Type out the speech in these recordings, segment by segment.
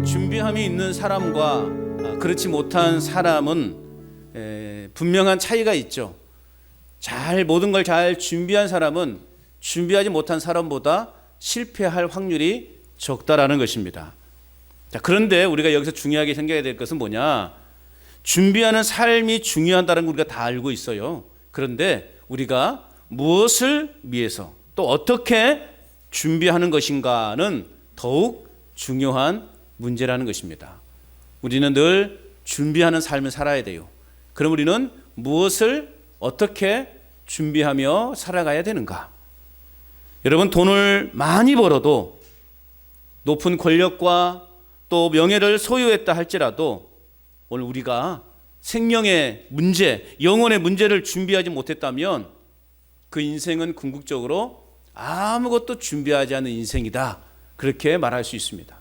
준비함이 있는 사람과 그렇지 못한 사람은 분명한 차이가 있죠. 모든 걸 잘 준비한 사람은 준비하지 못한 사람보다 실패할 확률이 적다라는 것입니다. 자, 그런데 우리가 여기서 중요하게 생각해야 될 것은 뭐냐? 준비하는 삶이 중요하다는 걸 우리가 다 알고 있어요. 그런데 우리가 무엇을 위해서 또 어떻게 준비하는 것인가는 더욱 중요한 문제라는 것입니다. 우리는 늘 준비하는 삶을 살아야 돼요. 그럼 우리는 무엇을 어떻게 준비하며 살아가야 되는가? 여러분, 돈을 많이 벌어도 높은 권력과 또 명예를 소유했다 할지라도 오늘 우리가 생명의 문제, 영혼의 문제를 준비하지 못했다면 그 인생은 궁극적으로 아무것도 준비하지 않은 인생이다, 그렇게 말할 수 있습니다.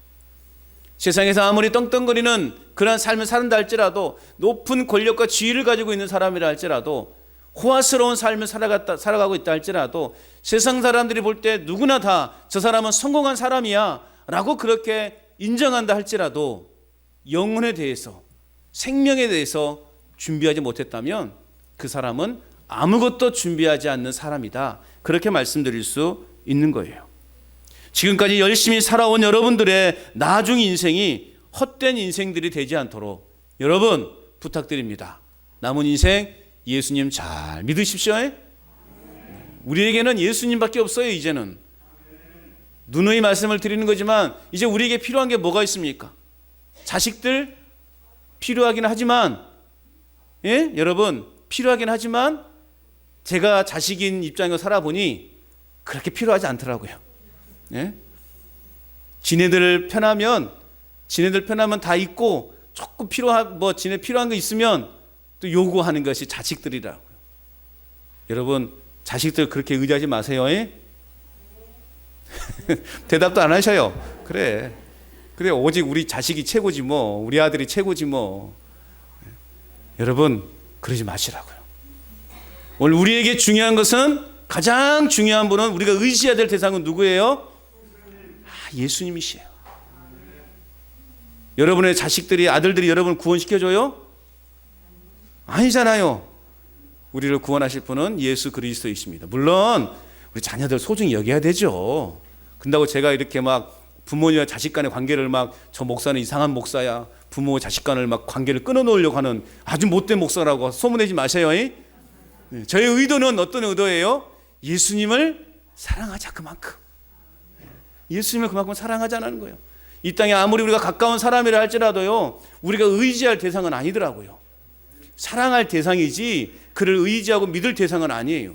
세상에서 아무리 떵떵거리는 그러한 삶을 산다 할지라도, 높은 권력과 지위를 가지고 있는 사람이라 할지라도, 호화스러운 삶을 살아가고 있다 할지라도, 세상 사람들이 볼 때 누구나 다 저 사람은 성공한 사람이야 라고 그렇게 인정한다 할지라도 영혼에 대해서, 생명에 대해서 준비하지 못했다면 그 사람은 아무것도 준비하지 않는 사람이다, 그렇게 말씀드릴 수 있는 거예요. 지금까지 열심히 살아온 여러분들의 나중 인생이 헛된 인생들이 되지 않도록 여러분 부탁드립니다. 남은 인생 예수님 잘 믿으십시오. 우리에게는 예수님밖에 없어요. 이제는 누누이 말씀을 드리는 거지만 이제 우리에게 필요한 게 뭐가 있습니까? 자식들 필요하긴 하지만, 여러분 필요하긴 하지만 제가 자식인 입장에서 살아보니 그렇게 필요하지 않더라고요. 지네들 편하면 다 있고, 조금 지네 필요한 거 있으면 또 요구하는 것이 자식들이라고요. 여러분, 자식들 그렇게 의지하지 마세요. 대답도 안 하셔요. 그래 오직 우리 자식이 최고지 뭐, 우리 아들이 최고지 뭐. 여러분 그러지 마시라고요. 오늘 우리에게 중요한 것은, 가장 중요한 분은, 우리가 의지해야 될 대상은 누구예요? 예수님이시에요. 여러분의 자식들이, 아들들이 여러분을 구원시켜줘요? 아니잖아요. 우리를 구원하실 분은 예수 그리스도이십니다. 물론 우리 자녀들 소중히 여겨야 되죠. 근다고 제가 이렇게 막 부모님과 자식 간의 관계를 저 목사는 이상한 목사야, 부모와 자식 간을 관계를 끊어놓으려고 하는 아주 못된 목사라고 소문내지 마세요. 저의 의도는 어떤 의도예요? 예수님을 사랑하자, 그만큼. 예수님을 그만큼 사랑하자는 거예요. 이 땅에 아무리 우리가 가까운 사람이라 할지라도요, 우리가 의지할 대상은 아니더라고요. 사랑할 대상이지 그를 의지하고 믿을 대상은 아니에요.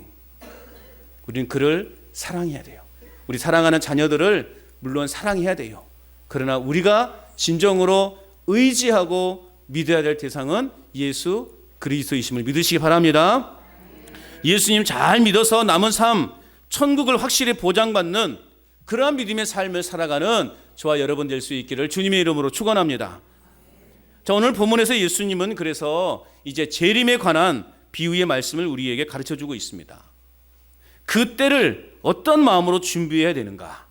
우리는 그를 사랑해야 돼요. 우리 사랑하는 자녀들을 물론 사랑해야 돼요. 그러나 우리가 진정으로 의지하고 믿어야 될 대상은 예수 그리스도이심을 믿으시기 바랍니다. 예수님 잘 믿어서 남은 삶, 천국을 확실히 보장받는 그러한 믿음의 삶을 살아가는 저와 여러분 될 수 있기를 주님의 이름으로 축원합니다. 자, 오늘 본문에서 예수님은 그래서 이제 재림에 관한 비유의 말씀을 우리에게 가르쳐주고 있습니다. 그 때를 어떤 마음으로 준비해야 되는가,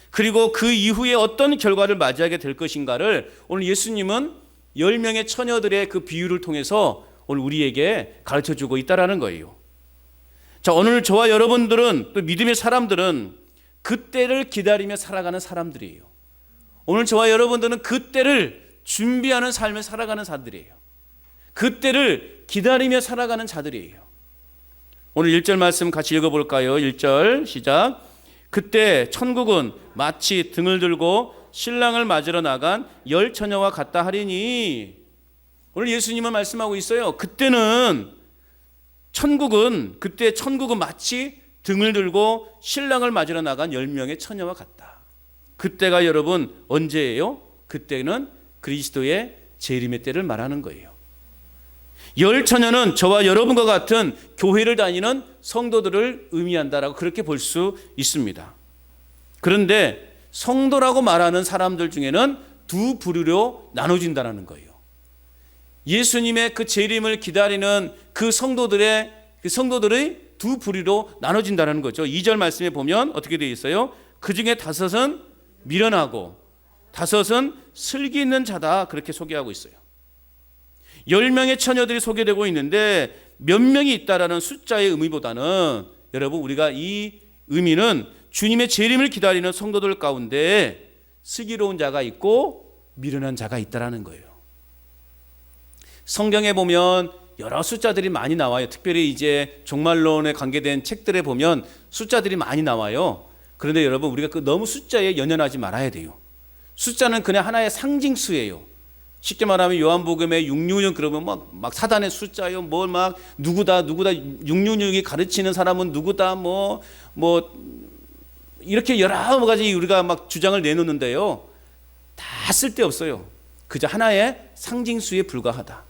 그리고 그 이후에 어떤 결과를 맞이하게 될 것인가를 오늘 예수님은 10명의 처녀들의 그 비유를 통해서 오늘 우리에게 가르쳐주고 있다는 거예요. 자, 오늘 저와 여러분들은, 또 믿음의 사람들은 그 때를 기다리며 살아가는 사람들이에요. 오늘 저와 여러분들은 그 때를 준비하는 삶을 살아가는 자들이에요. 그 때를 기다리며 살아가는 자들이에요. 오늘 1절 말씀 같이 읽어볼까요? 1절 시작. 그때 천국은 마치 등을 들고 신랑을 맞으러 나간 10 처녀와 같다 하리니. 오늘 예수님은 말씀하고 있어요. 그때 천국은 마치 등을 들고 신랑을 맞으러 나간 10명의 처녀와 같다. 그때가 여러분 언제예요? 그때는 그리스도의 재림의 때를 말하는 거예요. 10 처녀는 저와 여러분과 같은 교회를 다니는 성도들을 의미한다라고 그렇게 볼 수 있습니다. 그런데 성도라고 말하는 사람들 중에는 두 부류로 나눠진다는 거예요. 예수님의 그 재림을 기다리는 그 성도들의 두 부류로 나눠진다는 거죠. 2절 말씀에 보면 어떻게 되어 있어요? 그 중에 5은 미련하고 5은 슬기 있는 자다 그렇게 소개하고 있어요. 10명의 처녀들이 소개되고 있는데 몇 명이 있다라는 숫자의 의미보다는 여러분 우리가 이 의미는 주님의 재림을 기다리는 성도들 가운데 슬기로운 자가 있고 미련한 자가 있다라는 거예요. 성경에 보면 여러 숫자들이 많이 나와요. 특별히 이제 종말론에 관계된 책들에 보면 숫자들이 많이 나와요. 그런데 여러분 우리가 너무 숫자에 연연하지 말아야 돼요. 숫자는 그냥 하나의 상징수예요. 쉽게 말하면 요한복음에 666 그러면 막 사단의 숫자요, 뭘 막 누구다 666이 가르치는 사람은 누구다 뭐 이렇게 여러 가지 우리가 막 주장을 내놓는데요, 다 쓸데없어요. 그저 하나의 상징수에 불과하다.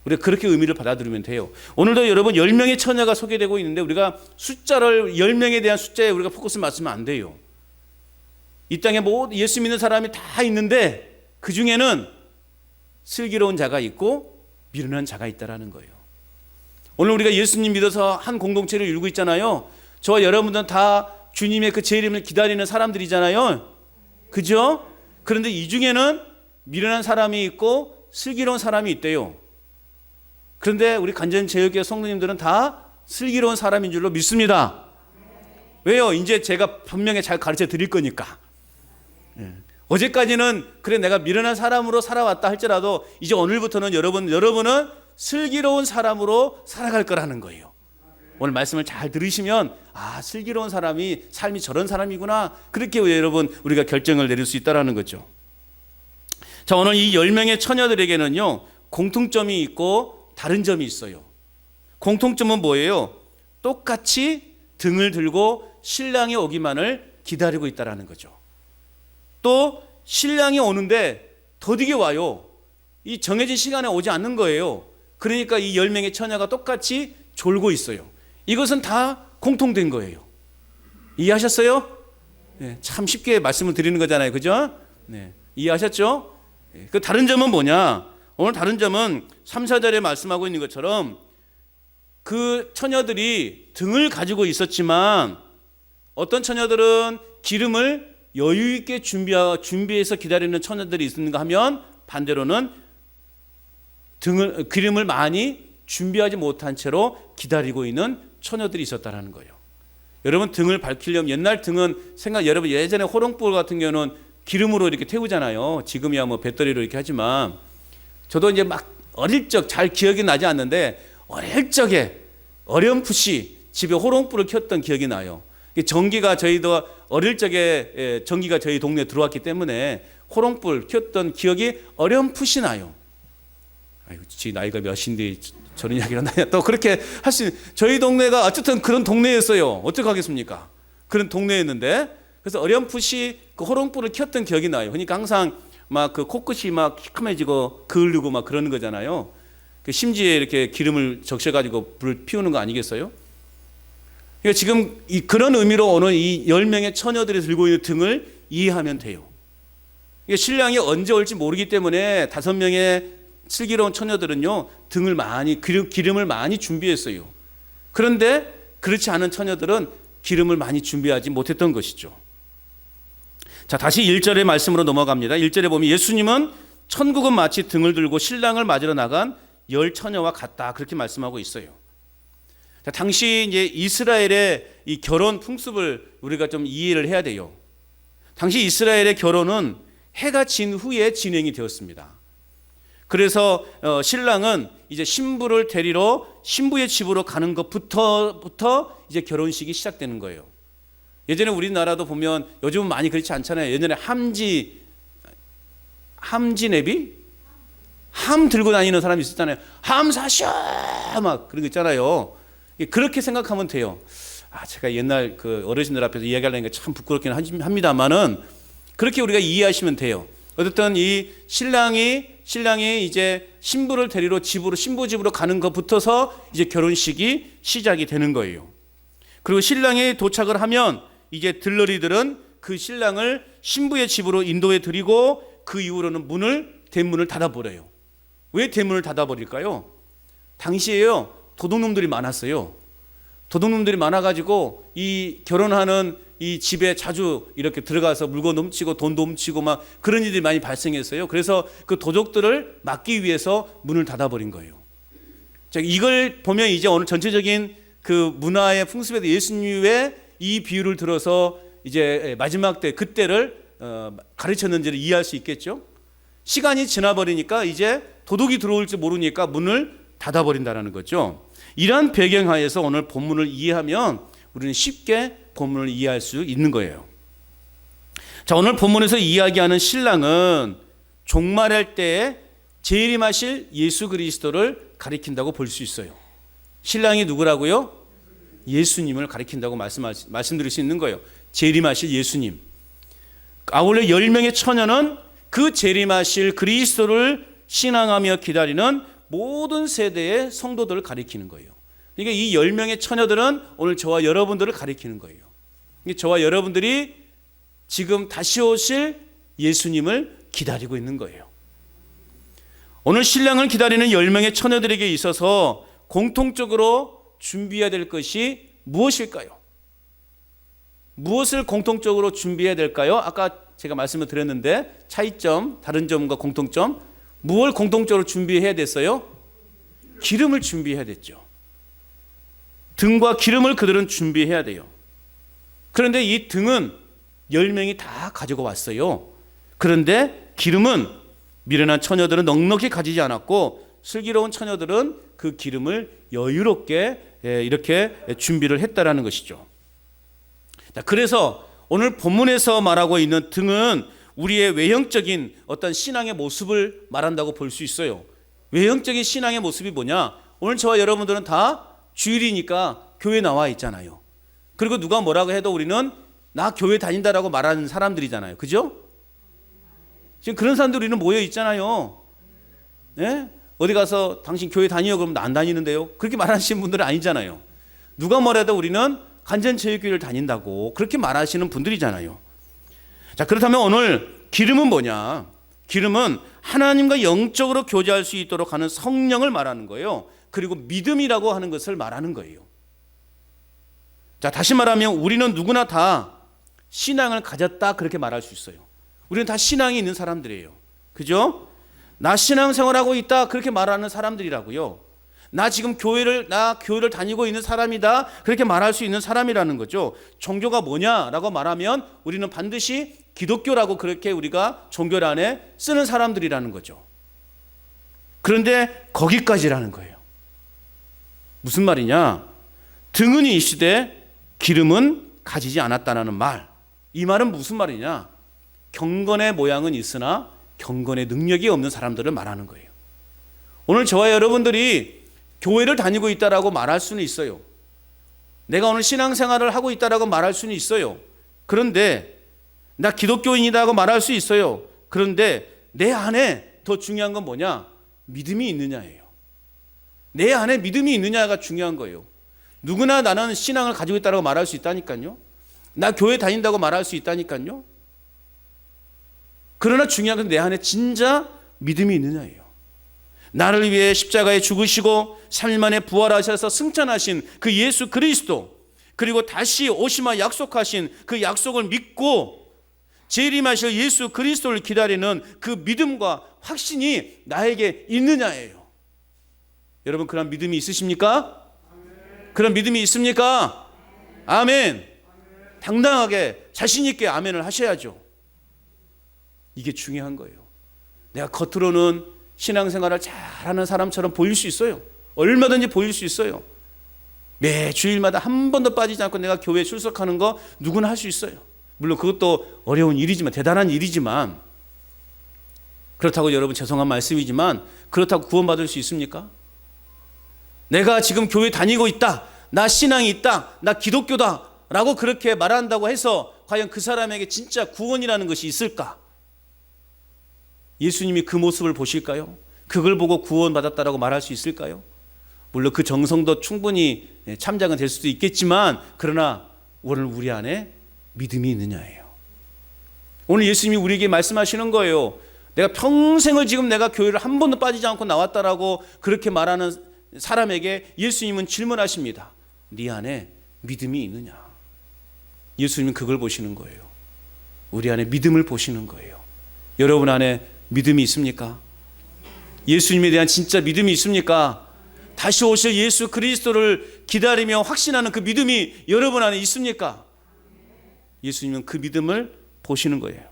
우리가 그렇게 의미를 받아들이면 돼요. 오늘도 여러분 10명의 처녀가 소개되고 있는데 우리가 숫자를 10명에 대한 숫자에 우리가 포커스를 맞추면 안 돼요. 이 땅에 예수 믿는 사람이 다 있는데 그 중에는 슬기로운 자가 있고 미련한 자가 있다라는 거예요. 오늘 우리가 예수님 믿어서 한 공동체를 이루고 있잖아요. 저와 여러분들은 다 주님의 그 재림을 기다리는 사람들이잖아요. 그죠? 그런데 이 중에는 미련한 사람이 있고 슬기로운 사람이 있대요. 그런데 우리 간전제일교회 성도님들은 다 슬기로운 사람인 줄로 믿습니다. 왜요? 이제 제가 분명히 잘 가르쳐 드릴 거니까. 어제까지는 그래 내가 미련한 사람으로 살아왔다 할지라도 이제 오늘부터는 여러분은 슬기로운 사람으로 살아갈 거라는 거예요. 오늘 말씀을 잘 들으시면 슬기로운 사람이 삶이 저런 사람이구나, 그렇게 여러분 우리가 결정을 내릴 수 있다라는 거죠. 자, 오늘 이 10명의 처녀들에게는요 공통점이 있고 다른 점이 있어요. 공통점은 뭐예요? 똑같이 등을 들고 신랑이 오기만을 기다리고 있다라는 거죠. 또 신랑이 오는데 더디게 와요. 이 정해진 시간에 오지 않는 거예요. 그러니까 이 10명의 처녀가 똑같이 졸고 있어요. 이것은 다 공통된 거예요. 이해하셨어요? 네, 참 쉽게 말씀을 드리는 거잖아요. 그죠? 네, 이해하셨죠? 네, 그 다른 점은 뭐냐? 오늘 다른 점은 3, 4절에 말씀하고 있는 것처럼 그 처녀들이 등을 가지고 있었지만 어떤 처녀들은 기름을 여유 있게 준비해서 기다리는 처녀들이 있는가 하면 반대로는 기름을 많이 준비하지 못한 채로 기다리고 있는 처녀들이 있었다는 거예요. 여러분 등을 밝히려면 옛날 등은 여러분 예전에 호롱불 같은 경우는 기름으로 이렇게 태우잖아요. 지금이야 뭐 배터리로 이렇게 하지만 저도 이제 막 어릴 적 잘 기억이 나지 않는데 어릴 적에 어렴풋이 집에 호롱불을 켰던 기억이 나요. 전기가 저희도 어릴 적에 전기가 저희 동네에 들어왔기 때문에 호롱불 켰던 기억이 어렴풋이 나요. 아이고, 지 나이가 몇인데 저런 이야기를 하냐. 또 그렇게 저희 동네가 어쨌든 그런 동네였어요. 어떻게 하겠습니까? 그런 동네였는데 그래서 어렴풋이 그 호롱불을 켰던 기억이 나요. 그러니까 항상 막 그 코끝이 막 시커매지고 그을리고 막 그러는 거잖아요. 그 심지에 이렇게 기름을 적셔가지고 불을 피우는 거 아니겠어요? 그러니까 지금 그런 의미로 오늘 이 10명의 처녀들이 들고 있는 등을 이해하면 돼요. 그러니까 신랑이 언제 올지 모르기 때문에 5명의 슬기로운 처녀들은요 등을 기름을 많이 준비했어요. 그런데 그렇지 않은 처녀들은 기름을 많이 준비하지 못했던 것이죠. 자, 다시 1절의 말씀으로 넘어갑니다. 1절에 보면 예수님은 천국은 마치 등을 들고 신랑을 맞으러 나간 10 처녀와 같다, 그렇게 말씀하고 있어요. 자, 당시 이제 이스라엘의 이 결혼 풍습을 우리가 좀 이해를 해야 돼요. 당시 이스라엘의 결혼은 해가 진 후에 진행이 되었습니다. 그래서 신랑은 이제 신부를 데리러 신부의 집으로 가는 것부터 이제 결혼식이 시작되는 거예요. 예전에 우리나라도 보면 요즘은 많이 그렇지 않잖아요. 예전에 함지내비? 함 들고 다니는 사람이 있었잖아요. 함 사셔! 막 그런 거 있잖아요. 그렇게 생각하면 돼요. 제가 옛날 그 어르신들 앞에서 이야기하려니까 참 부끄럽긴 합니다만은 그렇게 우리가 이해하시면 돼요. 어쨌든 이 신랑이 이제 신부를 데리러 신부 집으로 가는 것부터서 이제 결혼식이 시작이 되는 거예요. 그리고 신랑이 도착을 하면 이제 들러리들은 그 신랑을 신부의 집으로 인도해 드리고 그 이후로는 대문을 닫아버려요. 왜 대문을 닫아버릴까요? 당시에요 도둑놈들이 많았어요. 도둑놈들이 많아가지고 이 결혼하는 이 집에 자주 이렇게 들어가서 물건 훔치고 돈도 훔치고 막 그런 일들이 많이 발생했어요. 그래서 그 도적들을 막기 위해서 문을 닫아버린 거예요. 자, 이걸 보면 이제 오늘 전체적인 그 문화의 풍습에 대해 예수님의 이 비유를 들어서 이제 마지막 때 그때를 가르쳤는지를 이해할 수 있겠죠. 시간이 지나버리니까 이제 도둑이 들어올지 모르니까 문을 닫아버린다는 거죠. 이러한 배경하에서 오늘 본문을 이해하면 우리는 쉽게 본문을 이해할 수 있는 거예요. 자, 오늘 본문에서 이야기하는 신랑은 종말할 때에 재림하실 예수 그리스도를 가리킨다고 볼 수 있어요. 신랑이 누구라고요? 예수님을 가리킨다고 말씀드릴 수 있는 거예요. 재림하실 예수님. 아울러 10명의 처녀는 그 재림하실 그리스도를 신앙하며 기다리는 모든 세대의 성도들을 가리키는 거예요. 그러니까 이 10명의 처녀들은 오늘 저와 여러분들을 가리키는 거예요. 저와 여러분들이 지금 다시 오실 예수님을 기다리고 있는 거예요. 오늘 신랑을 기다리는 10명의 처녀들에게 있어서 공통적으로 준비해야 될 것이 무엇일까요? 무엇을 공통적으로 준비해야 될까요? 아까 제가 말씀을 드렸는데 차이점, 다른 점과 공통점, 무엇을 공통적으로 준비해야 됐어요? 기름을 준비해야 됐죠. 등과 기름을 그들은 준비해야 돼요. 그런데 이 등은 10명이 다 가지고 왔어요. 그런데 기름은 미련한 처녀들은 넉넉히 가지지 않았고 슬기로운 처녀들은 그 기름을 여유롭게 이렇게 준비를 했다라는 것이죠. 그래서 오늘 본문에서 말하고 있는 등은 우리의 외형적인 어떤 신앙의 모습을 말한다고 볼 수 있어요. 외형적인 신앙의 모습이 뭐냐? 오늘 저와 여러분들은 다 주일이니까 교회 나와 있잖아요. 그리고 누가 뭐라고 해도 우리는 나 교회 다닌다라고 말하는 사람들이잖아요. 그죠? 지금 그런 사람들이 우리는 모여 있잖아요. 네? 어디 가서 당신 교회 다니요? 그러면 나 안 다니는데요. 그렇게 말하시는 분들은 아니잖아요. 누가 뭐래도 우리는 간전체육교회를 다닌다고 그렇게 말하시는 분들이잖아요. 자, 그렇다면 오늘 기름은 뭐냐? 기름은 하나님과 영적으로 교제할 수 있도록 하는 성령을 말하는 거예요. 그리고 믿음이라고 하는 것을 말하는 거예요. 자, 다시 말하면 우리는 누구나 다 신앙을 가졌다 그렇게 말할 수 있어요. 우리는 다 신앙이 있는 사람들이에요. 그죠? 나 신앙생활하고 있다 그렇게 말하는 사람들이라고요. 나 지금 교회를 다니고 있는 사람이다 그렇게 말할 수 있는 사람이라는 거죠. 종교가 뭐냐라고 말하면 우리는 반드시 기독교라고 그렇게 우리가 종교 안에 쓰는 사람들이라는 거죠. 그런데 거기까지라는 거예요. 무슨 말이냐? 등은 이시되 기름은 가지지 않았다는 말. 이 말은 무슨 말이냐? 경건의 모양은 있으나 경건의 능력이 없는 사람들을 말하는 거예요. 오늘 저와 여러분들이 교회를 다니고 있다라고 말할 수는 있어요. 내가 오늘 신앙생활을 하고 있다라고 말할 수는 있어요. 그런데 나 기독교인이라고 말할 수 있어요. 그런데 내 안에 더 중요한 건 뭐냐? 믿음이 있느냐예요. 내 안에 믿음이 있느냐가 중요한 거예요. 누구나 나는 신앙을 가지고 있다고 말할 수 있다니까요. 나 교회 다닌다고 말할 수 있다니까요. 그러나 중요한 건 내 안에 진짜 믿음이 있느냐예요. 나를 위해 십자가에 죽으시고 3일 만에 부활하셔서 승천하신 그 예수 그리스도, 그리고 다시 오시마 약속하신 그 약속을 믿고 재림하실 예수 그리스도를 기다리는 그 믿음과 확신이 나에게 있느냐예요. 여러분, 그런 믿음이 있으십니까? 그런 믿음이 있습니까? 아멘. 당당하게 자신 있게 아멘을 하셔야죠. 이게 중요한 거예요. 내가 겉으로는 신앙생활을 잘하는 사람처럼 보일 수 있어요. 얼마든지 보일 수 있어요. 매 주일마다 한 번도 빠지지 않고 내가 교회에 출석하는 거 누구나 할 수 있어요. 물론 그것도 어려운 일이지만, 대단한 일이지만, 그렇다고 여러분 죄송한 말씀이지만 그렇다고 구원받을 수 있습니까? 내가 지금 교회 다니고 있다, 나 신앙이 있다, 나 기독교다 라고 그렇게 말한다고 해서 과연 그 사람에게 진짜 구원이라는 것이 있을까? 예수님이 그 모습을 보실까요? 그걸 보고 구원받았다라고 말할 수 있을까요? 물론 그 정성도 충분히 참작은 될 수도 있겠지만, 그러나 오늘 우리 안에 믿음이 있느냐예요. 오늘 예수님이 우리에게 말씀하시는 거예요. 내가 평생을 지금 내가 교회를 한 번도 빠지지 않고 나왔다라고 그렇게 말하는 사람에게 예수님은 질문하십니다. 네 안에 믿음이 있느냐? 예수님은 그걸 보시는 거예요. 우리 안에 믿음을 보시는 거예요. 여러분 안에 믿음이 있습니까? 예수님에 대한 진짜 믿음이 있습니까? 다시 오실 예수 그리스도를 기다리며 확신하는 그 믿음이 여러분 안에 있습니까? 예수님은 그 믿음을 보시는 거예요.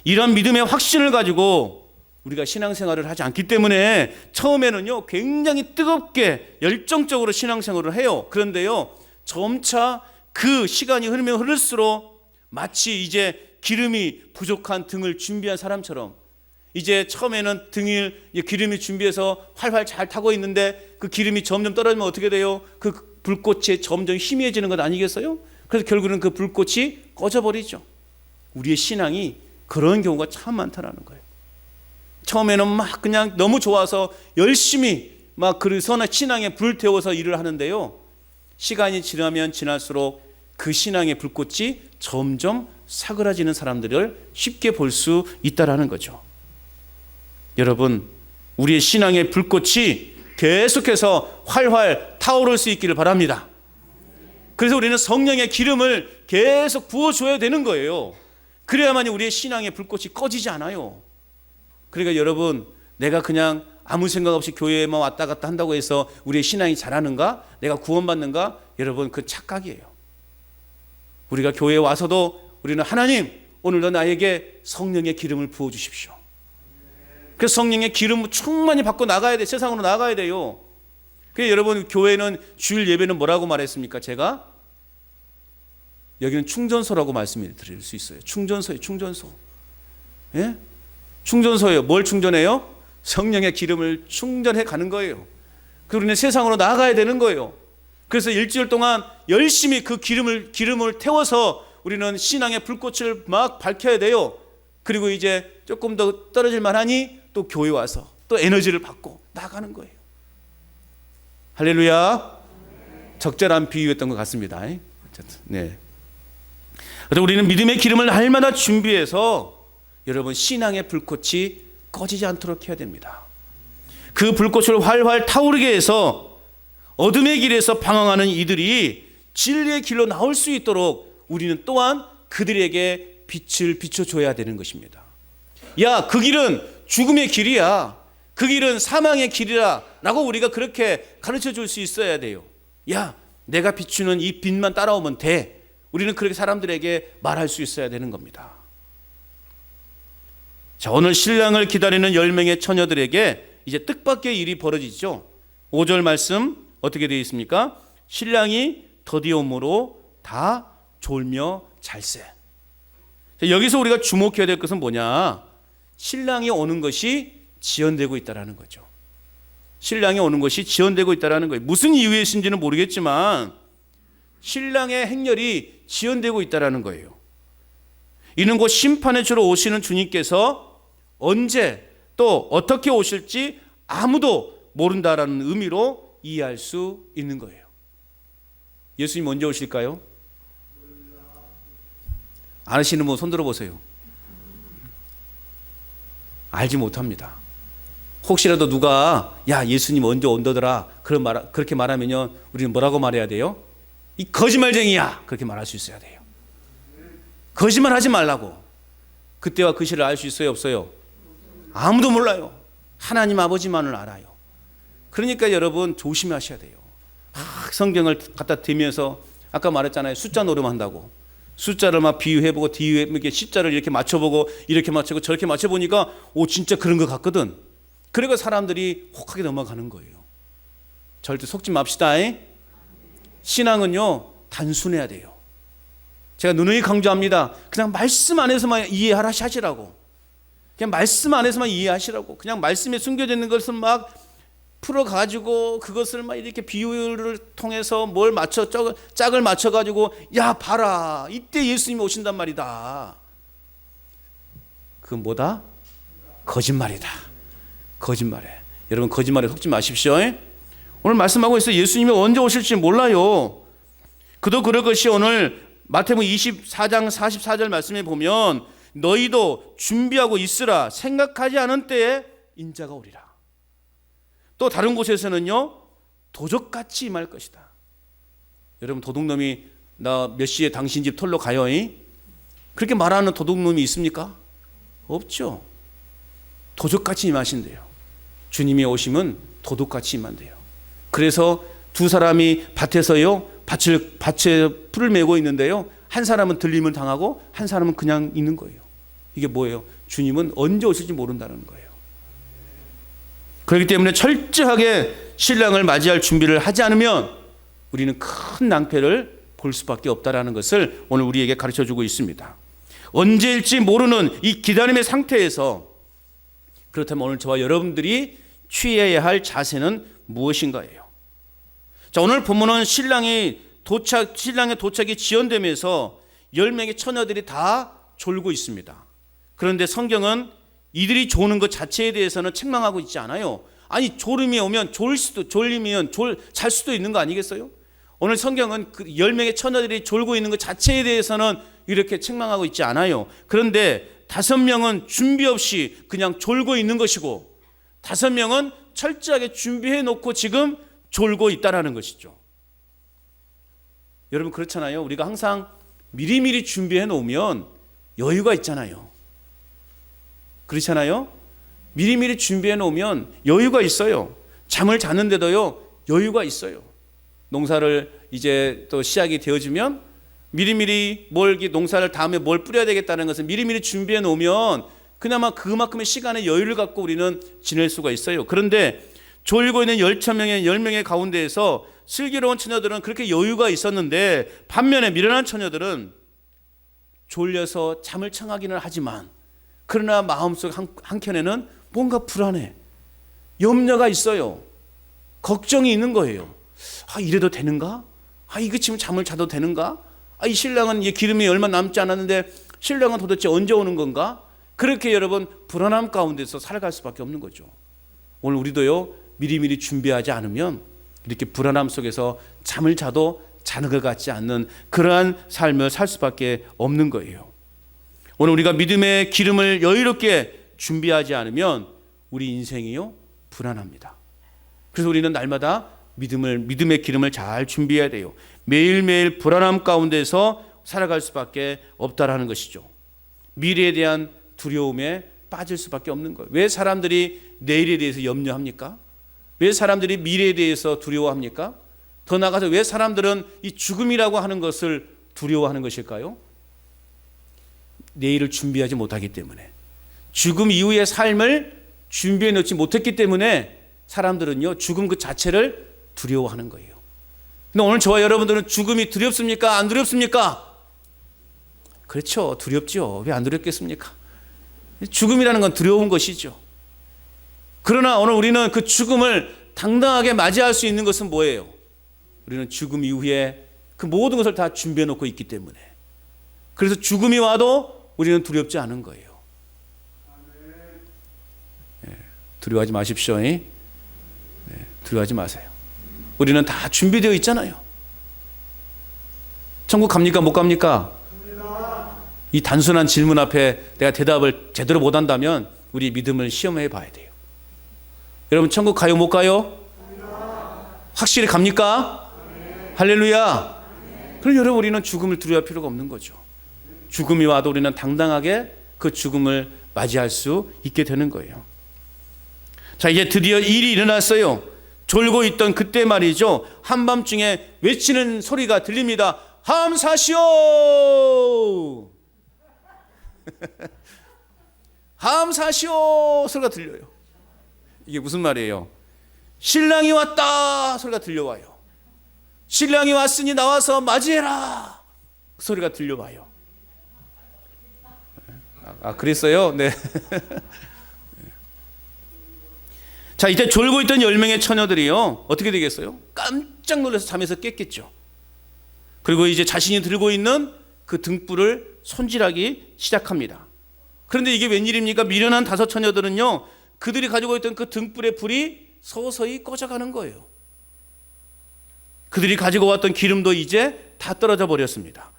이런 믿음의 확신을 가지고 우리가 신앙생활을 하지 않기 때문에 처음에는요 굉장히 뜨겁게 열정적으로 신앙생활을 해요. 그런데요 점차 그 시간이 흐르면 흐를수록 마치 이제 기름이 부족한 등을 준비한 사람처럼 이제 처음에는 등을 기름이 준비해서 활활 잘 타고 있는데 그 기름이 점점 떨어지면 어떻게 돼요? 그 불꽃이 점점 희미해지는 것 아니겠어요? 그래서 결국은 그 불꽃이 꺼져버리죠. 우리의 신앙이 그런 경우가 참 많다라는 거예요. 처음에는 막 그냥 너무 좋아서 열심히 막 그 선한 신앙에 불태워서 일을 하는데요. 시간이 지나면 지날수록 그 신앙의 불꽃이 점점 사그라지는 사람들을 쉽게 볼 수 있다라는 거죠. 여러분, 우리의 신앙의 불꽃이 계속해서 활활 타오를 수 있기를 바랍니다. 그래서 우리는 성령의 기름을 계속 부어줘야 되는 거예요. 그래야만 우리의 신앙의 불꽃이 꺼지지 않아요. 그러니까 여러분, 내가 그냥 아무 생각 없이 교회에만 왔다 갔다 한다고 해서 우리의 신앙이 자라는가? 내가 구원받는가? 여러분, 그 착각이에요. 우리가 교회에 와서도 우리는 하나님, 오늘도 나에게 성령의 기름을 부어주십시오. 그래서 성령의 기름을 충만히 받고 나가야 돼. 세상으로 나가야 돼요. 그래서 여러분, 교회는 주일 예배는 뭐라고 말했습니까? 제가 여기는 충전소라고 말씀을 드릴 수 있어요. 충전소예요. 충전소. 예? 충전소예요. 뭘 충전해요? 성령의 기름을 충전해 가는 거예요. 그리고 우리는 세상으로 나가야 되는 거예요. 그래서 일주일 동안 열심히 그 기름을 태워서 우리는 신앙의 불꽃을 막 밝혀야 돼요. 그리고 이제 조금 더 떨어질 만하니 또 교회 와서 또 에너지를 받고 나가는 거예요. 할렐루야. 적절한 비유였던 것 같습니다. 네. 우리는 믿음의 기름을 날마다 준비해서 여러분 신앙의 불꽃이 꺼지지 않도록 해야 됩니다. 그 불꽃을 활활 타오르게 해서 어둠의 길에서 방황하는 이들이 진리의 길로 나올 수 있도록 우리는 또한 그들에게 빛을 비춰줘야 되는 것입니다. 야, 그 길은 죽음의 길이야. 그 길은 사망의 길이라 라고 우리가 그렇게 가르쳐 줄 수 있어야 돼요. 야, 내가 비추는 이 빛만 따라오면 돼. 우리는 그렇게 사람들에게 말할 수 있어야 되는 겁니다. 자, 오늘 신랑을 기다리는 10명의 처녀들에게 이제 뜻밖의 일이 벌어지죠. 5절 말씀 어떻게 되어 있습니까? 신랑이 더디옴으로 다 졸며 잘세. 자, 여기서 우리가 주목해야 될 것은 뭐냐? 신랑이 오는 것이 지연되고 있다는 거죠. 신랑이 오는 것이 지연되고 있다는 거예요. 무슨 이유에신지는 모르겠지만 신랑의 행렬이 지연되고 있다는 거예요. 이는 곧 심판의 주로 오시는 주님께서 언제 또 어떻게 오실지 아무도 모른다라는 의미로 이해할 수 있는 거예요. 예수님 언제 오실까요? 아시는 분 손 들어보세요. 알지 못합니다. 혹시라도 누가 야 예수님 언제 온다더라 그렇게 말하면요 우리는 뭐라고 말해야 돼요? 이 거짓말쟁이야 그렇게 말할 수 있어야 돼요. 거짓말하지 말라고. 그때와 그 시를 알 수 있어요 없어요? 아무도 몰라요. 하나님 아버지만을 알아요. 그러니까 여러분 조심하셔야 돼요. 성경을 갖다 대면서 아까 말했잖아요. 숫자 노름한다고. 숫자를 막 비유해보고 뒤에 이렇게 십자를 이렇게 맞춰보고 이렇게 맞추고 저렇게 맞춰보니까 오 진짜 그런 것 같거든. 그리고 사람들이 혹하게 넘어가는 거예요. 절대 속지 맙시다. 신앙은요 단순해야 돼요. 제가 누누이 강조합니다. 그냥 말씀 안에서만 이해하시라고. 그냥 말씀 안에서만 이해하시라고. 그냥 말씀에 숨겨져 있는 것을 막 풀어가지고 그것을 막 이렇게 비유를 통해서 뭘 맞춰 짝을 맞춰가지고 야 봐라 이때 예수님이 오신단 말이다. 그건 뭐다? 거짓말이다. 거짓말해. 여러분 거짓말에 속지 마십시오. 오늘 말씀하고 있어요. 예수님이 언제 오실지 몰라요. 그도 그럴 것이 오늘 마태복음 24장 44절 말씀에 보면 너희도 준비하고 있으라. 생각하지 않은 때에 인자가 오리라. 또 다른 곳에서는요 도적같이 임할 것이다. 여러분 도둑놈이 나 몇 시에 당신 집 털러 가요? 그렇게 말하는 도둑놈이 있습니까? 없죠. 도적같이 임하신대요. 주님이 오시면 도둑같이 임한대요. 그래서 두 사람이 밭에서요, 밭에 풀을 메고 있는데요, 한 사람은 들림을 당하고 한 사람은 그냥 있는 거예요. 이게 뭐예요? 주님은 언제 오실지 모른다는 거예요. 그렇기 때문에 철저하게 신랑을 맞이할 준비를 하지 않으면 우리는 큰 낭패를 볼 수밖에 없다라는 것을 오늘 우리에게 가르쳐주고 있습니다. 언제일지 모르는 이 기다림의 상태에서, 그렇다면 오늘 저와 여러분들이 취해야 할 자세는 무엇인가예요? 자, 오늘 본문은 신랑의 도착이 지연되면서 10명의 처녀들이 다 졸고 있습니다. 그런데 성경은 이들이 조는 것 자체에 대해서는 책망하고 있지 않아요. 아니, 졸음이 오면 졸리면 잘 수도 있는 거 아니겠어요? 오늘 성경은 그 10명의 처녀들이 졸고 있는 것 자체에 대해서는 이렇게 책망하고 있지 않아요. 그런데 5명은 준비 없이 그냥 졸고 있는 것이고 5명은 철저하게 준비해 놓고 지금 졸고 있다라는 것이죠. 여러분, 그렇잖아요. 우리가 항상 미리미리 준비해 놓으면 여유가 있잖아요. 그렇잖아요. 미리미리 준비해 놓으면 여유가 있어요. 잠을 자는데도요, 여유가 있어요. 농사를 이제 또 시작이 되어지면 미리미리 농사를 다음에 뭘 뿌려야 되겠다는 것을 미리미리 준비해 놓으면 그나마 그만큼의 시간의 여유를 갖고 우리는 지낼 수가 있어요. 그런데 졸고 있는 10명의 가운데에서 슬기로운 처녀들은 그렇게 여유가 있었는데, 반면에 미련한 처녀들은 졸려서 잠을 청하기는 하지만 그러나 마음속 한켠에는 뭔가 불안해, 염려가 있어요. 걱정이 있는 거예요. 이래도 되는가? 이거 지금 잠을 자도 되는가? 이 신랑은 기름이 얼마 남지 않았는데 신랑은 도대체 언제 오는 건가? 그렇게 여러분 불안함 가운데서 살아갈 수밖에 없는 거죠. 오늘 우리도요, 미리미리 준비하지 않으면 이렇게 불안함 속에서 잠을 자도 자는 것 같지 않는 그러한 삶을 살 수밖에 없는 거예요. 오늘 우리가 믿음의 기름을 여유롭게 준비하지 않으면 우리 인생이요, 불안합니다. 그래서 우리는 날마다 믿음의 기름을 잘 준비해야 돼요. 매일매일 불안함 가운데서 살아갈 수밖에 없다라는 것이죠. 미래에 대한 두려움에 빠질 수밖에 없는 거예요. 왜 사람들이 내일에 대해서 염려합니까? 왜 사람들이 미래에 대해서 두려워합니까? 더 나아가서 왜 사람들은 이 죽음이라고 하는 것을 두려워하는 것일까요? 내일을 준비하지 못하기 때문에, 죽음 이후의 삶을 준비해 놓지 못했기 때문에 사람들은요, 죽음 그 자체를 두려워하는 거예요. 근데 오늘 저와 여러분들은 죽음이 두렵습니까? 안 두렵습니까? 그렇죠. 두렵죠. 왜 안 두렵겠습니까? 죽음이라는 건 두려운 것이죠. 그러나 오늘 우리는 그 죽음을 당당하게 맞이할 수 있는 것은 뭐예요? 우리는 죽음 이후에 그 모든 것을 다 준비해 놓고 있기 때문에, 그래서 죽음이 와도 우리는 두렵지 않은 거예요. 두려워하지 마십시오. 두려워하지 마세요. 우리는 다 준비되어 있잖아요. 천국 갑니까? 못 갑니까? 이 단순한 질문 앞에 내가 대답을 제대로 못한다면 우리 믿음을 시험해 봐야 돼요. 여러분, 천국 가요? 못 가요? 확실히 갑니까? 할렐루야. 그럼 여러분, 우리는 죽음을 두려워할 필요가 없는 거죠. 죽음이 와도 우리는 당당하게 그 죽음을 맞이할 수 있게 되는 거예요. 자, 이제 드디어 일이 일어났어요. 졸고 있던 그때 말이죠, 한밤중에 외치는 소리가 들립니다. 함사시오! 함사시오! 소리가 들려요. 이게 무슨 말이에요? 신랑이 왔다! 소리가 들려와요. 신랑이 왔으니 나와서 맞이해라! 소리가 들려와요. 그랬어요? 네. 자, 이제 졸고 있던 10명의 처녀들이요, 어떻게 되겠어요? 깜짝 놀라서 잠에서 깼겠죠. 그리고 이제 자신이 들고 있는 그 등불을 손질하기 시작합니다. 그런데 이게 웬일입니까? 미련한 5 처녀들은요, 그들이 가지고 있던 그 등불의 불이 서서히 꺼져가는 거예요. 그들이 가지고 왔던 기름도 이제 다 떨어져 버렸습니다.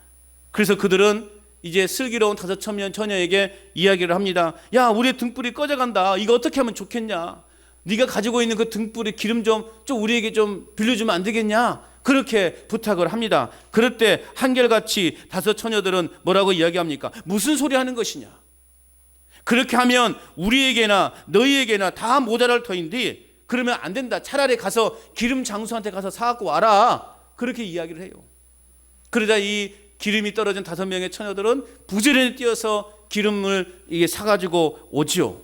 그래서 그들은 이제 슬기로운 5 처녀에게 이야기를 합니다. 야, 우리의 등불이 꺼져간다. 이거 어떻게 하면 좋겠냐? 네가 가지고 있는 그 등불의 기름 좀 우리에게 좀 빌려주면 안 되겠냐? 그렇게 부탁을 합니다. 그럴 때 한결같이 다섯 처녀들은 뭐라고 이야기합니까? 무슨 소리 하는 것이냐? 그렇게 하면 우리에게나 너희에게나 다 모자랄 터인데 그러면 안 된다. 차라리 가서 기름 장수한테 가서 사갖고 와라. 그렇게 이야기를 해요. 그러자 이 기름이 떨어진 5명의 처녀들은 부지런히 뛰어서 기름을 이게 사가지고 오지요.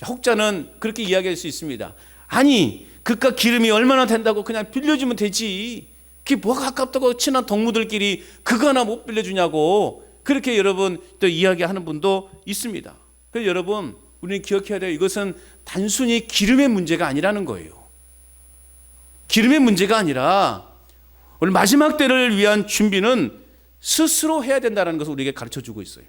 혹자는 그렇게 이야기할 수 있습니다. 아니, 그깟 기름이 얼마나 된다고 그냥 빌려주면 되지. 그게 뭐가 가깝다고 친한 동무들끼리 그거 하나 못 빌려주냐고. 그렇게 여러분 또 이야기하는 분도 있습니다. 그래서 여러분, 우리는 기억해야 돼요. 이것은 단순히 기름의 문제가 아니라는 거예요. 기름의 문제가 아니라 오늘 마지막 때를 위한 준비는 스스로 해야 된다는 것을 우리에게 가르쳐주고 있어요.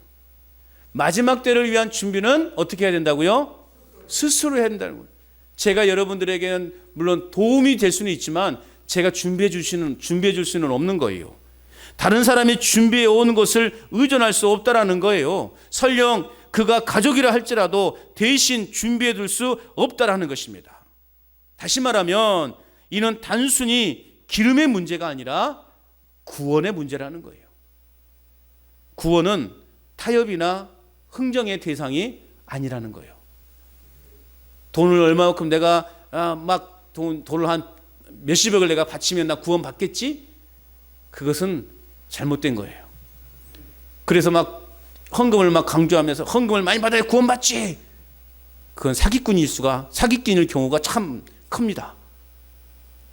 마지막 때를 위한 준비는 어떻게 해야 된다고요? 스스로 해야 된다는 거예요. 제가 여러분들에게는 물론 도움이 될 수는 있지만 제가 준비해 줄 수는 없는 거예요. 다른 사람이 준비해 온 것을 의존할 수 없다라는 거예요. 설령 그가 가족이라 할지라도 대신 준비해 둘 수 없다라는 것입니다. 다시 말하면 이는 단순히 기름의 문제가 아니라 구원의 문제라는 거예요. 구원은 타협이나 흥정의 대상이 아니라는 거예요. 돈을 얼마만큼 내가 돈을 한 몇십억을 내가 바치면 나 구원 받겠지? 그것은 잘못된 거예요. 그래서 막 헌금을 막 강조하면서 헌금을 많이 받아야 구원 받지. 그건 사기꾼일 경우가 참 큽니다.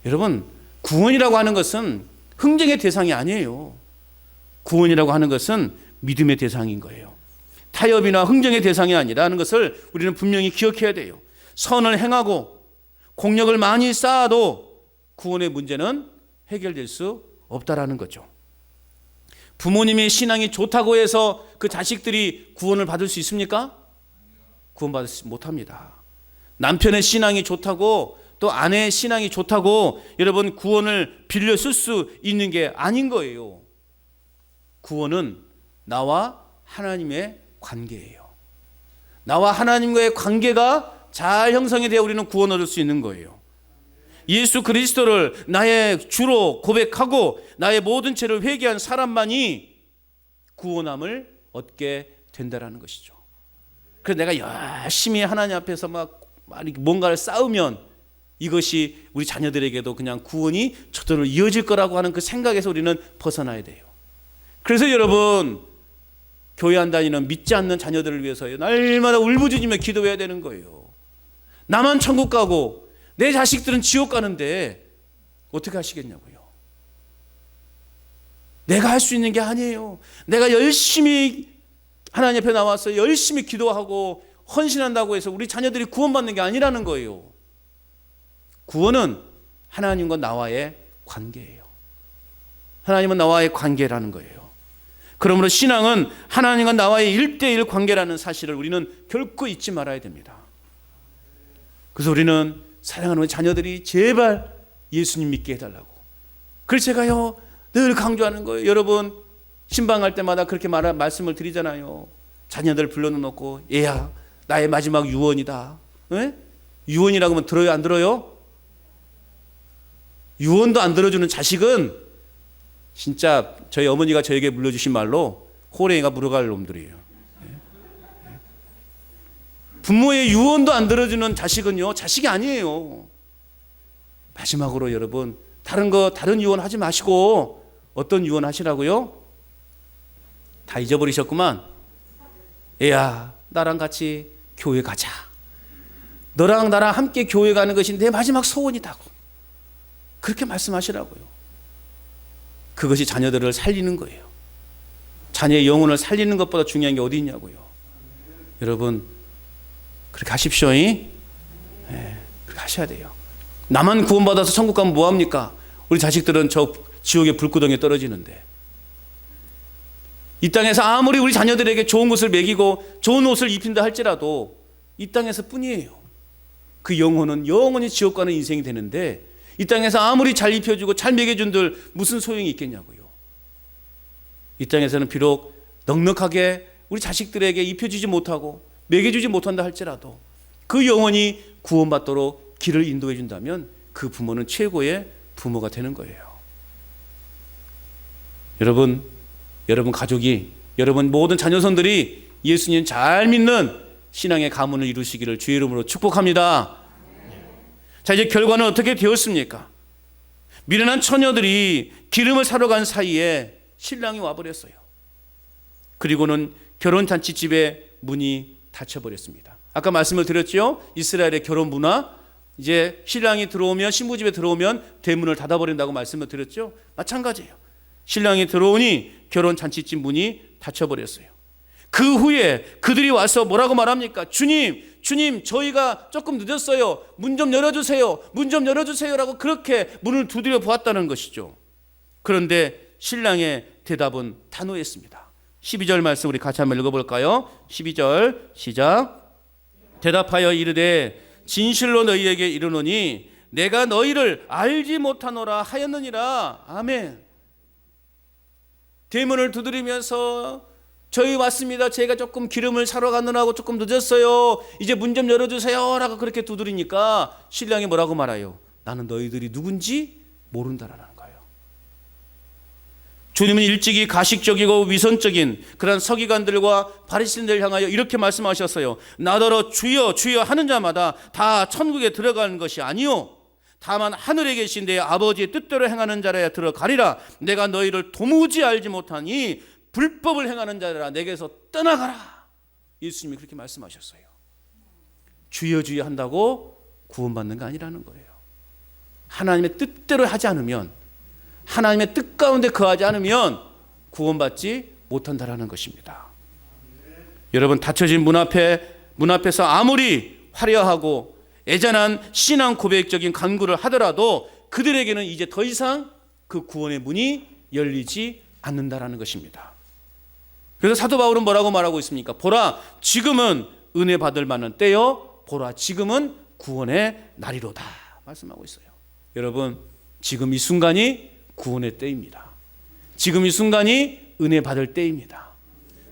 여러분, 구원이라고 하는 것은 흥정의 대상이 아니에요. 구원이라고 하는 것은 믿음의 대상인 거예요. 타협이나 흥정의 대상이 아니라는 것을 우리는 분명히 기억해야 돼요. 선을 행하고 공력을 많이 쌓아도 구원의 문제는 해결될 수 없다라는 거죠. 부모님의 신앙이 좋다고 해서 그 자식들이 구원을 받을 수 있습니까? 구원받지 못합니다. 남편의 신앙이 좋다고 또 아내의 신앙이 좋다고 여러분 구원을 빌려 쓸 수 있는 게 아닌 거예요. 구원은 나와 하나님의 관계예요. 나와 하나님과의 관계가 잘 형성이 되어 우리는 구원을 얻을 수 있는 거예요. 예수 그리스도를 나의 주로 고백하고 나의 모든 죄를 회개한 사람만이 구원함을 얻게 된다라는 것이죠. 그래서 내가 열심히 하나님 앞에서 막 뭔가를 쌓으면 이것이 우리 자녀들에게도 그냥 구원이 저절로 이어질 거라고 하는 그 생각에서 우리는 벗어나야 돼요. 그래서 여러분, 교회 안 다니는 믿지 않는 자녀들을 위해서 날마다 울부짖으며 기도해야 되는 거예요. 나만 천국 가고 내 자식들은 지옥 가는데 어떻게 하시겠냐고요. 내가 할 수 있는 게 아니에요. 내가 열심히 하나님 앞에 나와서 열심히 기도하고 헌신한다고 해서 우리 자녀들이 구원받는 게 아니라는 거예요. 구원은 하나님과 나와의 관계예요. 하나님은 나와의 관계라는 거예요. 그러므로 신앙은 하나님과 나와의 1대1 관계라는 사실을 우리는 결코 잊지 말아야 됩니다. 그래서 우리는 사랑하는 우리 자녀들이 제발 예수님 믿게 해달라고. 그래서 제가요 늘 강조하는 거예요. 여러분 신방할 때마다 그렇게 말씀을 드리잖아요. 자녀들 불러놓고 얘야 나의 마지막 유언이다. 에? 유언이라고 하면 들어요 안 들어요? 유언도 안 들어주는 자식은 진짜 저희 어머니가 저에게 물려주신 말로 호랭이가 물어갈 놈들이에요. 부모의 유언도 안 들어주는 자식은요 자식이 아니에요. 마지막으로 여러분 다른 유언 하지 마시고 어떤 유언 하시라고요? 다 잊어버리셨구만. 애야 나랑 같이 교회 가자. 너랑 나랑 함께 교회 가는 것이 내 마지막 소원이다고. 그렇게 말씀하시라고요. 그것이 자녀들을 살리는 거예요. 자녀의 영혼을 살리는 것보다 중요한 게 어디 있냐고요. 여러분 그렇게 하십시오. 네, 그렇게 하셔야 돼요. 나만 구원받아서 천국 가면 뭐합니까? 우리 자식들은 저 지옥의 불구덩이에 떨어지는데 이 땅에서 아무리 우리 자녀들에게 좋은 것을 먹이고 좋은 옷을 입힌다 할지라도 이 땅에서 뿐이에요. 그 영혼은 영원히 지옥 가는 인생이 되는데 이 땅에서 아무리 잘 입혀주고 잘 먹여준들 무슨 소용이 있겠냐고요. 이 땅에서는 비록 넉넉하게 우리 자식들에게 입혀주지 못하고 먹여주지 못한다 할지라도 그 영혼이 구원받도록 길을 인도해 준다면 그 부모는 최고의 부모가 되는 거예요. 여러분 가족이, 여러분 모든 자녀손들이 예수님 잘 믿는 신앙의 가문을 이루시기를 주의 이름으로 축복합니다. 자, 이제 결과는 어떻게 되었습니까? 미련한 처녀들이 기름을 사러 간 사이에 신랑이 와버렸어요. 그리고는 결혼잔치집의 문이 닫혀버렸습니다. 아까 말씀을 드렸죠? 이스라엘의 결혼 문화, 이제 신랑이 들어오면, 신부집에 들어오면 대문을 닫아버린다고 말씀을 드렸죠? 마찬가지예요. 신랑이 들어오니 결혼잔치집 문이 닫혀버렸어요. 그 후에 그들이 와서 뭐라고 말합니까? 주님, 저희가 조금 늦었어요. 문 좀 열어주세요. 문 좀 열어주세요. 라고 그렇게 문을 두드려 보았다는 것이죠. 그런데 신랑의 대답은 단호했습니다. 12절 말씀 우리 같이 한번 읽어볼까요? 12절 시작. 대답하여 이르되 진실로 너희에게 이르노니 내가 너희를 알지 못하노라 하였느니라. 아멘. 대문을 두드리면서 저희 왔습니다. 제가 조금 기름을 사러 가느라고 조금 늦었어요. 이제 문 좀 열어주세요. 라고 그렇게 두드리니까 신랑이 뭐라고 말해요? 나는 너희들이 누군지 모른다라는 거예요. 주님은 일찍이 가식적이고 위선적인 그런 서기관들과 바리새인들을 향하여 이렇게 말씀하셨어요. 나더러 주여 주여 하는 자마다 다 천국에 들어가는 것이 아니요 다만 하늘에 계신 내 아버지의 뜻대로 행하는 자라야 들어가리라. 내가 너희를 도무지 알지 못하니 불법을 행하는 자라 내게서 떠나가라. 예수님이 그렇게 말씀하셨어요. 주여 주여 한다고 구원받는 거 아니라는 거예요. 하나님의 뜻대로 하지 않으면, 하나님의 뜻 가운데 거하지 않으면 구원받지 못한다라는 것입니다. 여러분, 닫혀진 문 앞에서 아무리 화려하고 애잔한 신앙 고백적인 간구를 하더라도 그들에게는 이제 더 이상 그 구원의 문이 열리지 않는다라는 것입니다. 그래서 사도 바울은 뭐라고 말하고 있습니까? 보라, 지금은 은혜 받을 만한 때요. 보라, 지금은 구원의 날이로다. 말씀하고 있어요. 여러분, 지금 이 순간이 구원의 때입니다. 지금 이 순간이 은혜 받을 때입니다.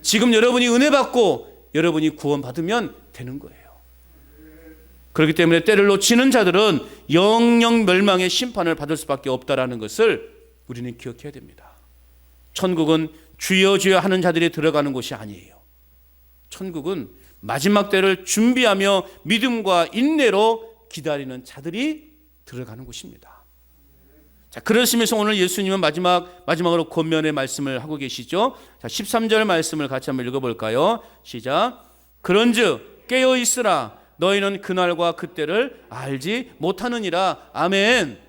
지금 여러분이 은혜 받고 여러분이 구원 받으면 되는 거예요. 그렇기 때문에 때를 놓치는 자들은 영영 멸망의 심판을 받을 수밖에 없다라는 것을 우리는 기억해야 됩니다. 천국은 주여 주여 하는 자들이 들어가는 곳이 아니에요. 천국은 마지막 때를 준비하며 믿음과 인내로 기다리는 자들이 들어가는 곳입니다. 자, 그러시면서 오늘 예수님은 마지막으로 권면의 말씀을 하고 계시죠. 자, 13절 말씀을 같이 한번 읽어볼까요? 시작. 그런즉 깨어 있으라. 너희는 그날과 그때를 알지 못하느니라. 아멘.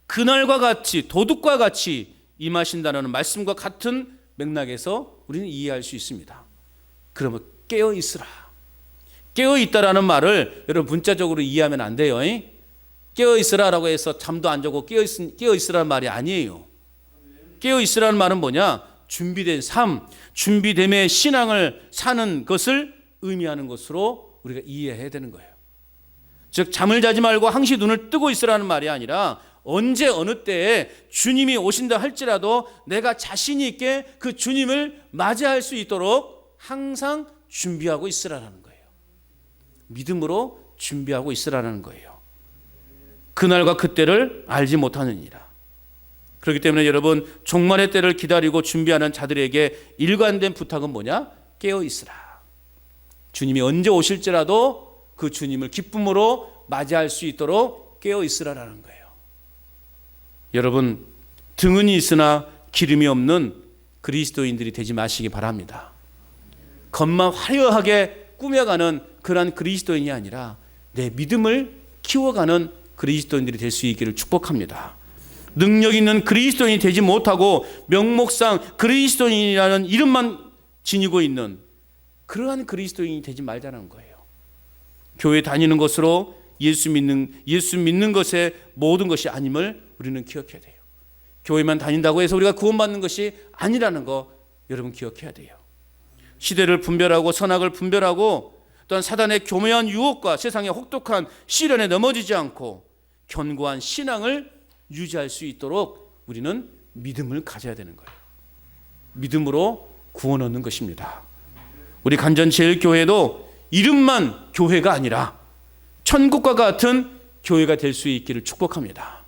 그날과 같이, 도둑과 같이 임하신다는 말씀과 같은 맥락에서 우리는 이해할 수 있습니다. 그러면 깨어 있으라. 깨어 있다라는 말을 여러분 문자적으로 이해하면 안 돼요. 깨어 있으라라고 해서 잠도 안 자고 깨어 있으라는 말이 아니에요. 깨어 있으라는 말은 뭐냐? 준비된 삶, 준비됨의 신앙을 사는 것을 의미하는 것으로 우리가 이해해야 되는 거예요. 즉 잠을 자지 말고 항시 눈을 뜨고 있으라는 말이 아니라 언제 어느 때에 주님이 오신다 할지라도 내가 자신 있게 그 주님을 맞이할 수 있도록 항상 준비하고 있으라는 거예요. 믿음으로 준비하고 있으라는 거예요. 그날과 그때를 알지 못하느니라. 그렇기 때문에 여러분, 종말의 때를 기다리고 준비하는 자들에게 일관된 부탁은 뭐냐? 깨어 있으라. 주님이 언제 오실지라도 그 주님을 기쁨으로 맞이할 수 있도록 깨어 있으라라는 거예요. 여러분, 등은이 있으나 기름이 없는 그리스도인들이 되지 마시기 바랍니다. 겉만 화려하게 꾸며가는 그러한 그리스도인이 아니라 내 믿음을 키워가는 그리스도인들이 될 수 있기를 축복합니다. 능력 있는 그리스도인이 되지 못하고 명목상 그리스도인이라는 이름만 지니고 있는 그러한 그리스도인이 되지 말자는 거예요. 교회 다니는 것으로 예수 믿는 것의 모든 것이 아님을 우리는 기억해야 돼요. 교회만 다닌다고 해서 우리가 구원받는 것이 아니라는 거 여러분 기억해야 돼요. 시대를 분별하고 선악을 분별하고 또한 사단의 교묘한 유혹과 세상의 혹독한 시련에 넘어지지 않고 견고한 신앙을 유지할 수 있도록 우리는 믿음을 가져야 되는 거예요. 믿음으로 구원 얻는 것입니다. 우리 간전제일교회도 이름만 교회가 아니라 천국과 같은 교회가 될 수 있기를 축복합니다.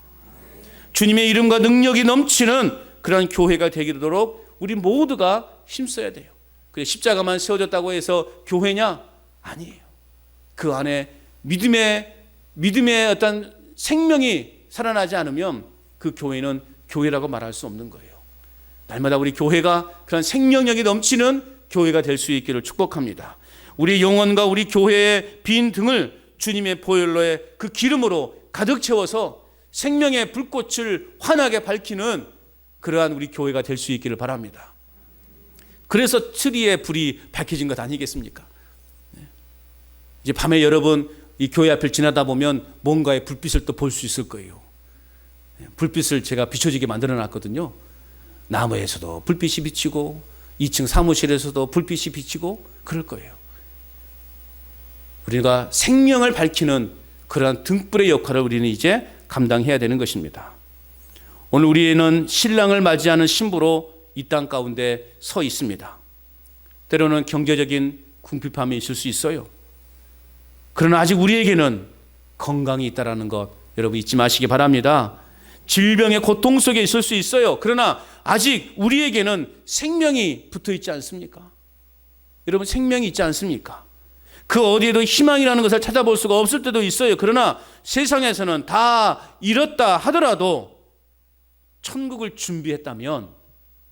주님의 이름과 능력이 넘치는 그러한 교회가 되도록 우리 모두가 힘써야 돼요. 그래 십자가만 세워졌다고 해서 교회냐? 아니에요. 그 안에 믿음의 어떤 생명이 살아나지 않으면 그 교회는 교회라고 말할 수 없는 거예요. 날마다 우리 교회가 그런 생명력이 넘치는 교회가 될 수 있기를 축복합니다. 우리 영혼과 우리 교회의 빈 등을 주님의 보혈로의 그 기름으로 가득 채워서 생명의 불꽃을 환하게 밝히는 그러한 우리 교회가 될 수 있기를 바랍니다. 그래서 트리의 불이 밝혀진 것 아니겠습니까? 이제 밤에 여러분 이 교회 앞을 지나다 보면 뭔가의 불빛을 또 볼 수 있을 거예요. 불빛을 제가 비춰지게 만들어 놨거든요. 나무에서도 불빛이 비치고 2층 사무실에서도 불빛이 비치고 그럴 거예요. 우리가 생명을 밝히는 그러한 등불의 역할을 우리는 이제 감당해야 되는 것입니다. 오늘 우리는 신랑을 맞이하는 신부로 이 땅 가운데 서 있습니다. 때로는 경제적인 궁핍함이 있을 수 있어요. 그러나 아직 우리에게는 건강이 있다는 것 여러분 잊지 마시기 바랍니다. 질병의 고통 속에 있을 수 있어요. 그러나 아직 우리에게는 생명이 붙어 있지 않습니까? 여러분 생명이 있지 않습니까? 그 어디에도 희망이라는 것을 찾아볼 수가 없을 때도 있어요. 그러나 세상에서는 다 잃었다 하더라도 천국을 준비했다면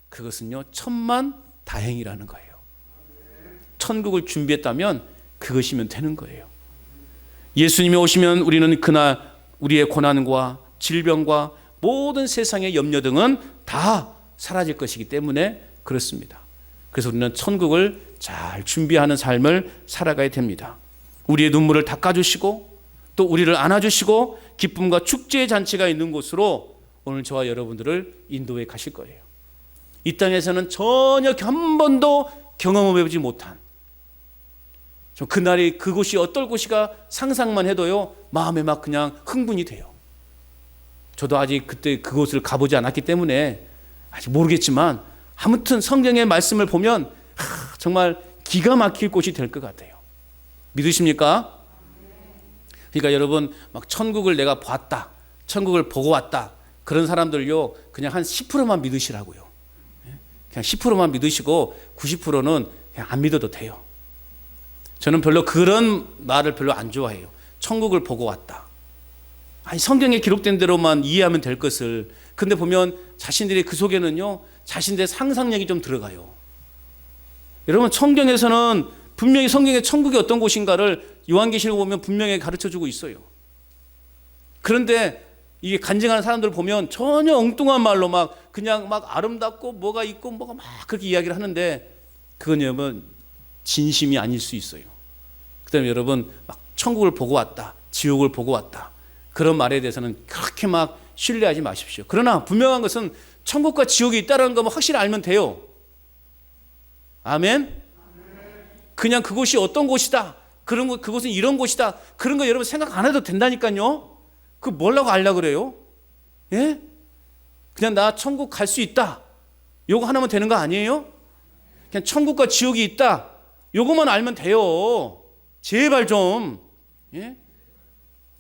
그것은요 천만 다행이라는 거예요. 천국을 준비했다면 그것이면 되는 거예요. 예수님이 오시면 우리는 그날 우리의 고난과 질병과 모든 세상의 염려 등은 다 사라질 것이기 때문에 그렇습니다. 그래서 우리는 천국을 잘 준비하는 삶을 살아가야 됩니다. 우리의 눈물을 닦아주시고 또 우리를 안아주시고 기쁨과 축제의 잔치가 있는 곳으로 오늘 저와 여러분들을 인도해 가실 거예요. 이 땅에서는 전혀 한 번도 경험해보지 못한 그날이 그곳이 어떨 곳이가 상상만 해도요 마음에 막 그냥 흥분이 돼요. 저도 아직 그때 그곳을 가보지 않았기 때문에 아직 모르겠지만 아무튼 성경의 말씀을 보면 정말 기가 막힐 곳이 될 것 같아요. 믿으십니까? 그러니까 여러분 막 천국을 내가 봤다, 천국을 보고 왔다 그런 사람들요 그냥 한 10%만 믿으시라고요. 그냥 10%만 믿으시고 90%는 그냥 안 믿어도 돼요. 저는 별로 그런 말을 별로 안 좋아해요. 천국을 보고 왔다. 아니 성경에 기록된 대로만 이해하면 될 것을 근데 보면 자신들이 그 속에는요 자신들의 상상력이 좀 들어가요. 여러분 성경에서는 분명히 성경의 천국이 어떤 곳인가를 요한계시록 보면 분명히 가르쳐주고 있어요. 그런데 이게 간증하는 사람들을 보면 전혀 엉뚱한 말로 막 그냥 막 아름답고 뭐가 있고 뭐가 막 그렇게 이야기를 하는데 그건 여러분 진심이 아닐 수 있어요. 그다음에 여러분 막 천국을 보고 왔다, 지옥을 보고 왔다 그런 말에 대해서는 그렇게 막 신뢰하지 마십시오. 그러나 분명한 것은 천국과 지옥이 있다는 것만 확실히 알면 돼요. 아멘? 그냥 그곳이 어떤 곳이다, 그런 거, 그곳은 이런 곳이다 그런 거 여러분 생각 안 해도 된다니까요. 그 뭐라고 알려고 그래요? 예? 그냥 나 천국 갈 수 있다 요거 하나면 되는 거 아니에요? 그냥 천국과 지옥이 있다 요거만 알면 돼요. 제발 좀. 예?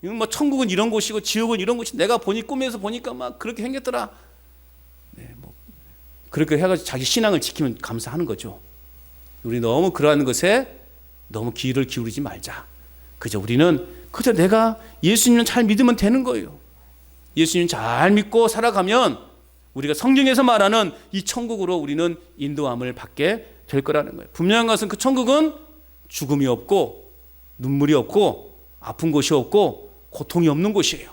뭐 천국은 이런 곳이고 지옥은 이런 곳이 내가 꿈에서 보니까 막 그렇게 생겼더라. 네, 뭐 그렇게 해가지고 자기 신앙을 지키면 감사하는 거죠. 우리 너무 그러한 것에 너무 귀를 기울이지 말자. 그저 우리는 그저 내가 예수님을 잘 믿으면 되는 거예요. 예수님 잘 믿고 살아가면 우리가 성경에서 말하는 이 천국으로 우리는 인도함을 받게 될 거라는 거예요. 분명한 것은 그 천국은 죽음이 없고 눈물이 없고 아픈 곳이 없고 고통이 없는 곳이에요.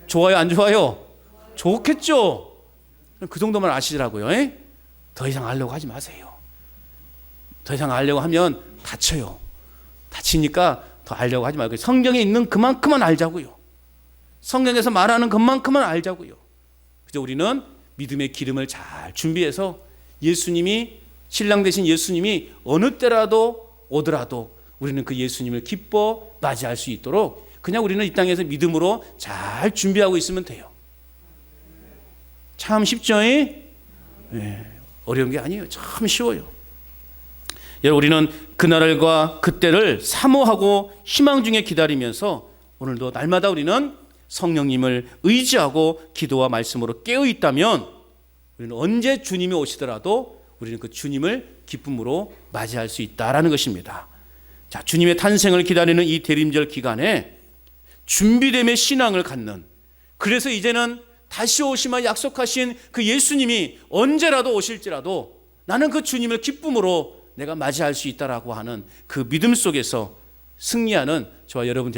좋아요 안 좋아요? 좋겠죠. 그 정도만 아시더라고요. 에? 더 이상 알려고 하지 마세요. 더 이상 알려고 하면 다쳐요. 다치니까 더 알려고 하지 말고 성경에 있는 그만큼만 알자고요. 성경에서 말하는 것만큼만 알자고요. 그저 우리는 믿음의 기름을 잘 준비해서 예수님이 신랑 되신 예수님이 어느 때라도 오더라도 우리는 그 예수님을 기뻐 맞이할 수 있도록 그냥 우리는 이 땅에서 믿음으로 잘 준비하고 있으면 돼요. 참 쉽죠? 네, 어려운 게 아니에요. 참 쉬워요. 여러분 우리는 그날과 그때를 사모하고 희망 중에 기다리면서 오늘도 날마다 우리는 성령님을 의지하고 기도와 말씀으로 깨어 있다면 우리는 언제 주님이 오시더라도 우리는 그 주님을 기쁨으로 맞이할 수 있다라는 것입니다. 자, 주님의 탄생을 기다리는 이 대림절 기간에 준비됨의 신앙을 갖는, 그래서 이제는 다시 오시마 약속하신 그 예수님이 언제라도 오실지라도 나는 그 주님을 기쁨으로 내가 맞이할 수 있다라고 하는 그 믿음 속에서 승리하는 저와 여러분